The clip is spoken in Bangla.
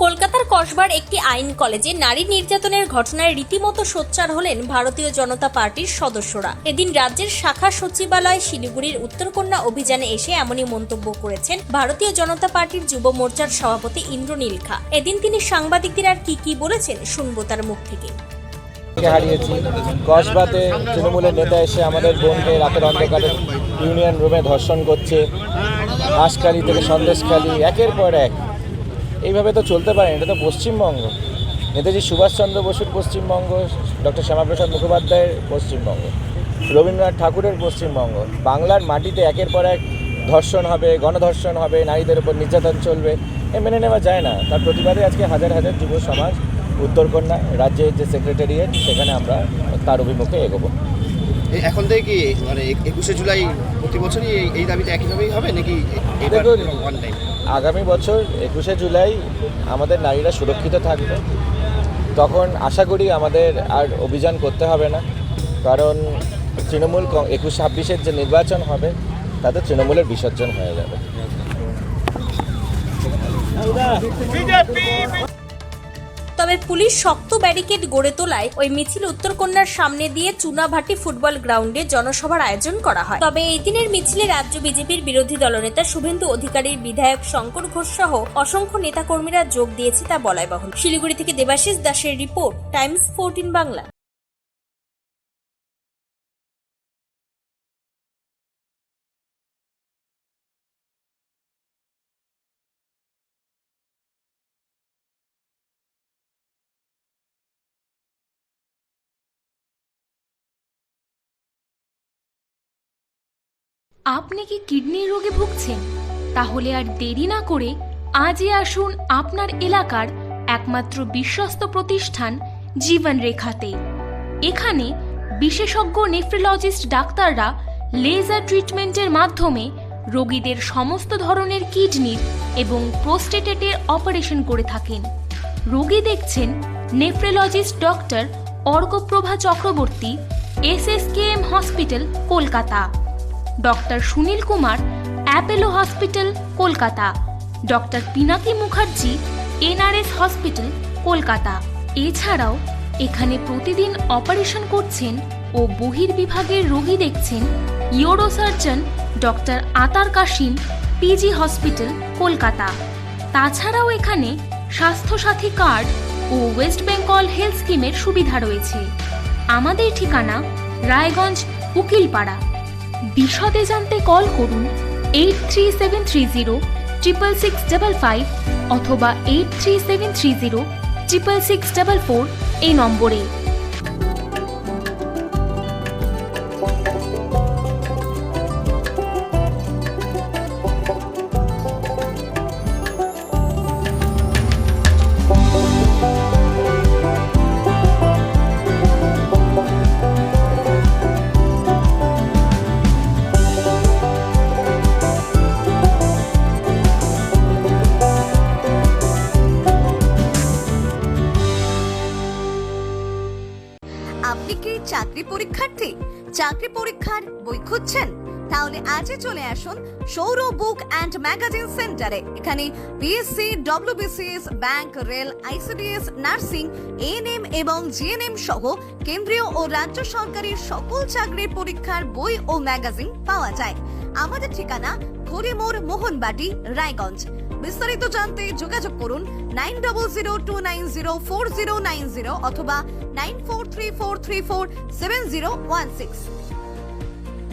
কলকাতার কসবার একটি আইন কলেজে নারী নির্যাতনের ঘটনায় রীতিমতো সোচ্চার হলেন ভারতীয় জনতা পার্টির সদস্যরা। এদিন রাজ্যের শাখা সচিবালয় শিলিগুড়ির উত্তরকন্যা অভিযানে এসে এমনই মন্তব্য করেছেন ভারতীয় জনতা পার্টির যুব মোর্চার সভাপতি ইন্দ্রনীল খা। এদিন তিনি সাংবাদিকদের আর কি বলেছেন শুনবো তার মুখ থেকে। হারিয়েছি কসবাতে তৃণমূলের নেতা এসে আমাদের বোনকে রাতের অন্ধকারে ইউনিয়ন রুমে ধর্ষণ করছে, হাঁসখালি থেকে সন্দেশখালি একের পর এক। এইভাবে তো চলতে পারে, এটা তো পশ্চিমবঙ্গ, নেতাজি সুভাষচন্দ্র বসুর পশ্চিমবঙ্গ, ডক্টর শ্যামাপ্রসাদ মুখোপাধ্যায়ের পশ্চিমবঙ্গ, রবীন্দ্রনাথ ঠাকুরের পশ্চিমবঙ্গ। বাংলার মাটিতে একের পর এক ধর্ষণ হবে, গণধর্ষণ হবে, নারীদের উপর নির্যাতন চলবে, এ মেনে নেওয়া যায় না। তার প্রতিবাদে আজকে হাজার হাজার যুব সমাজ উত্তরকন্যা রাজ্যের যে সেক্রেটারিয়েট সেখানে আমরা তার অভিমুখে এগোবো। এখন থেকে কি মানে 21শে জুলাই প্রতি বছরই এই দাবিটা একইভাবেই হবে নাকি? দেখুন, আগামী বছর 21শে জুলাই আমাদের নারীরা সুরক্ষিত থাকবে, তখন আশা করি আমাদের আর অভিযান করতে হবে না, কারণ তৃণমূল 21-26-এর যে নির্বাচন হবে তাতে তৃণমূলের বিসর্জন হয়ে যাবে। তবে পুলিশ শক্ত ব্যারিকেড গড়ে তোলায় ওই মিছিল উত্তরকন্যার সামনে দিয়ে চুনাভাটি ফুটবল গ্রাউন্ডে জনসভার আয়োজন করা হয়। তবে এই দিনের মিছিলে রাজ্য বিজেপির বিরোধী দলনেতা শুভেন্দু অধিকারীর বিধায়ক শঙ্কর ঘোষ সহ অসংখ্য নেতাকর্মীরা যোগ দিয়েছে তা বলাই বাহুল্য। শিলিগুড়ি থেকে দেবাশিস দাসের রিপোর্ট, টাইমস 14 বাংলা। আপনি কি কিডনির রোগে ভুগছেন? তাহলে আর দেরি না করে আজই আসুন আপনার এলাকার একমাত্র বিশ্বস্ত প্রতিষ্ঠান জীবন রেখাতে। এখানে বিশেষজ্ঞ নেফ্রোলজিস্ট ডাক্তাররা লেজার ট্রিটমেন্টের মাধ্যমে রোগীদের সমস্ত ধরনের কিডনির এবং প্রোস্টেটেটের অপারেশন করে থাকেন। রোগী দেখছেন nephrologist doctor Arkaprabha Chakraborty, SSKM hospital, Kolkata. Doctor Sunil Kumar, Apollo hospital, Kolkata. Doctor Pinaki Mukherjee, NRS hospital, Kolkata. এছাড়াও এখানে প্রতিদিন অপারেশন করছেন ও বহির্বিভাগের রোগী দেখছেন ইউরোসার্জন ডক্টর আতার কাশিম, PG হসপিটাল, কলকাতা। তাছাড়াও এখানে স্বাস্থ্যসাথী কার্ড ও ওয়েস্ট বেঙ্গল হেলথ স্কিমের সুবিধা রয়েছে। আমাদের ঠিকানা রায়গঞ্জ, উকিলপাড়া। বিশদে জানতে কল করুন 8373066655 অথবা 8373066644 এই নম্বরে। আপনি কি চাকরি পরীক্ষার্থী? চাকরি পরীক্ষার বই খুঁজছেন? তাহলে আজই চলে আসুন সৌর বুক অ্যান্ড ম্যাগাজিন সেন্টারে। এখানে BSc, WBCS, bank, rail, ICDS, nursing, ANM এবং GNM সহ কেন্দ্রীয় ও রাজ্য সরকারি সকল চাকরির পরীক্ষার বই ও ম্যাগাজিন পাওয়া যায়। আমাদের ঠিকানা খড়িমোড়, মোহনবাটি, রায়গঞ্জ। বিস্তারিত জানতে যোগাযোগ করুন 9002904090 অথবা 9434347016।